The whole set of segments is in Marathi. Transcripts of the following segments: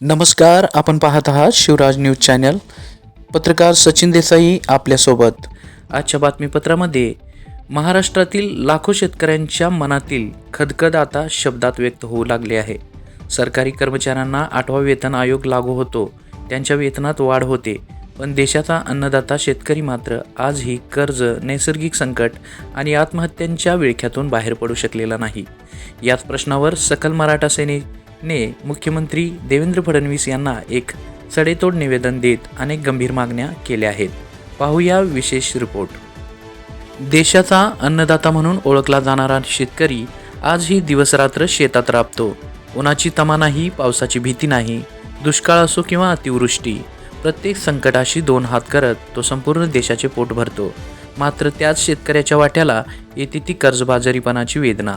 नमस्कार, आपण पाहत आहात शिवराज न्यूज चॅनल. पत्रकार सचिन देसाई आपल्यासोबत. आजच्या बातमीपत्रामध्ये महाराष्ट्रातील लाखो शेतकऱ्यांच्या मनातील खदखद आता शब्दात व्यक्त होऊ लागली आहे. सरकारी कर्मचाऱ्यांना 8वा वेतन आयोग लागू होतो, त्यांच्या वेतनात वाढ होते, पण देशाचा अन्नदाता शेतकरी मात्र आजही कर्ज, नैसर्गिक संकट आणि आत्महत्यांच्या विळख्यातून बाहेर पडू शकलेला नाही. याच प्रश्नावर सकल मराठा सेनेने मुख्यमंत्री देवेंद्र फडणवीस यांना एक सडेतोड निवेदन देत अनेक गंभीर मागण्या केल्या आहेत. पाहूया विशेष रिपोर्ट. देशाचा अन्नदाता म्हणून ओळखला जाणारा शेतकरी आजही दिवसरात्र शेतात राबतो. उन्हाची तमा नाही, पावसाची भीती नाही, दुष्काळ असो किंवा अतिवृष्टी, प्रत्येक संकटाशी 2 हात करत तो संपूर्ण देशाचे पोट भरतो. मात्र त्याच शेतकऱ्याच्या वाट्याला येते ती कर्जबाजारीपणाची वेदना,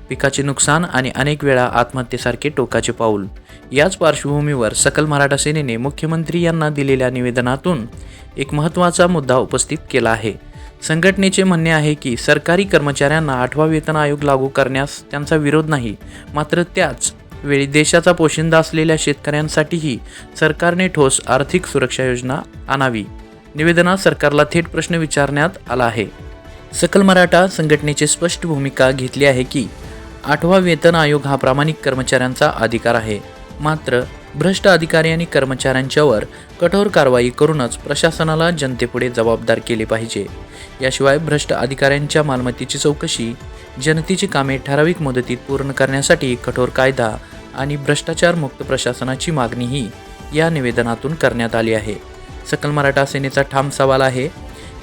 पिकाचे नुकसान आणि अनेक वेळा आत्महत्येसारखे टोकाचे पाऊल. याच पार्श्वभूमीवर सकल मराठा सेनेने मुख्यमंत्री यांना दिलेल्या निवेदनातून एक महत्त्वाचा मुद्दा उपस्थित केला आहे. संघटनेचे म्हणणे आहे की सरकारी कर्मचाऱ्यांना 8वा वेतन आयोग लागू करण्यास त्यांचा विरोध नाही, मात्र त्याच वेळी देशाचा पोशिंदा असलेल्या शेतकऱ्यांसाठीही सरकारने ठोस आर्थिक सुरक्षा योजना आणावी. निवेदनात सरकारला थेट प्रश्न विचारण्यात आला आहे. सकल मराठा संघटनेची स्पष्ट भूमिका घेतली आहे की 8वा वेतन आयोग हा प्रामाणिक कर्मचाऱ्यांचा अधिकार आहे, मात्र भ्रष्ट अधिकारी आणि कर्मचाऱ्यांच्यावर कठोर कारवाई करूनच प्रशासनाला जनतेपुढे जबाबदार केले पाहिजे. याशिवाय भ्रष्ट अधिकाऱ्यांच्या मालमत्तेची चौकशी, जनतेची कामे ठराविक मुदतीत पूर्ण करण्यासाठी कठोर कायदा आणि भ्रष्टाचारमुक्त प्रशासनाची मागणीही या निवेदनातून करण्यात आली आहे. सकल मराठा सेनेचा ठाम सवाल आहे,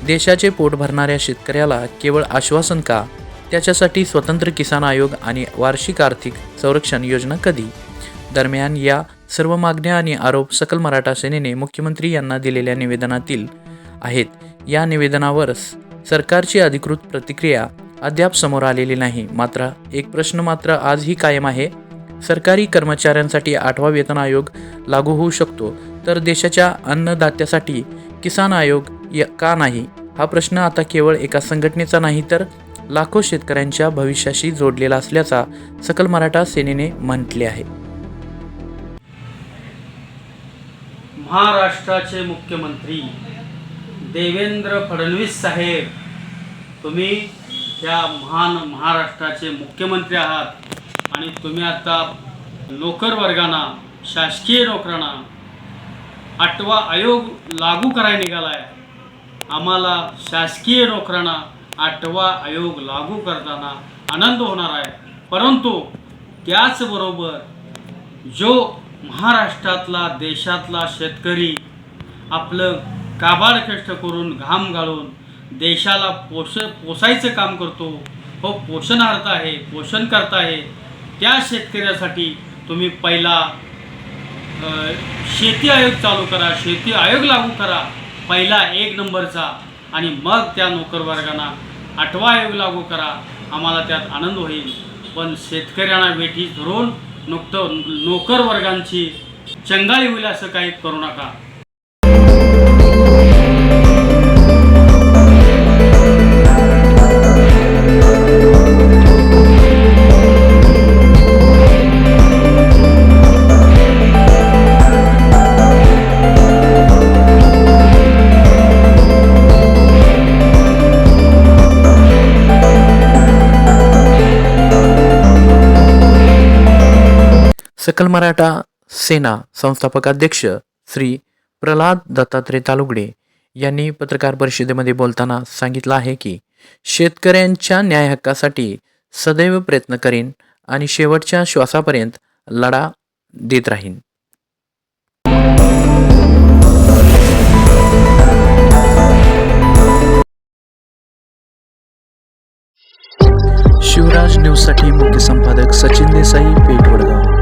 देशाचे पोट भरणाऱ्या शेतकऱ्याला केवळ आश्वासन का? त्याच्यासाठी स्वतंत्र किसान आयोग आणि वार्षिक आर्थिक संरक्षण योजना कधी? दरम्यान या सर्व मागण्या आणि आरोप सकल मराठा सेनेने मुख्यमंत्री यांना दिलेल्या निवेदनातील आहेत. या निवेदनावर सरकारची अधिकृत प्रतिक्रिया अद्याप समोर आलेली नाही. मात्र एक प्रश्न मात्र आजही कायम आहे. सरकारी कर्मचाऱ्यांसाठी 8वा वेतन आयोग लागू होऊ शकतो, तर देशाच्या अन्नदात्यासाठी किसान आयोग का नाही? हा प्रश्न आता केवळ एका संघटनेचा नाही, तर लाखो शेतकऱ्यांच्या भविष्याशी जोडलेला असल्याचा सकल मराठा सेनेने म्हटले आहे. महाराष्ट्राचे मुख्यमंत्री देवेंद्र फडणवीस साहेब, तुम्ही या महान महाराष्ट्राचे मुख्यमंत्री आहात आणि तुम्ही आता नोकर वर्गांना, शासकीय नोकरांना 8वा आयोग लागू करायला निघालाय. आम्हाला शासकीय नोकरांना 8वा आयोग लागू करताना आनंद होणार आहे, परंतु त्याचबरोबर जो महाराष्ट्रातला, देशातला शेतकरी आपलं काबाड कष्ट करून, घाम गाळून देशाला पोसायचं काम करतो, हो पोषणार्थ आहे, पोषण करता आहे, त्या शेतकऱ्यासाठी तुम्ही पहिला शेती आयोग चालू करा, शेती आयोग लागू करा पहिला 1 नंबरचा, आणि मग त्या नोकर वर्गांना 8वा आयोग लागू करा. आम्हाला त्यात आनंद होईल. पण शेतकऱ्यांना वेठी धरून नुकतं नोकर वर्गांची चंगाळी होईल असं काही करू नका. सकल मराठा सेना संस्थापक अध्यक्ष श्री प्रल्हाद दत्तात्रय तालुगडे यांनी पत्रकार परिषदेमध्ये बोलताना सांगितलं आहे की शेतकऱ्यांच्या न्याय हक्कासाठी सदैव प्रयत्न करीन आणि शेवटच्या श्वासापर्यंत लढा देत राहीन. शिवराज न्यूजसाठी मुख्य संपादक सचिन देसाई, पेठ, वडगाव.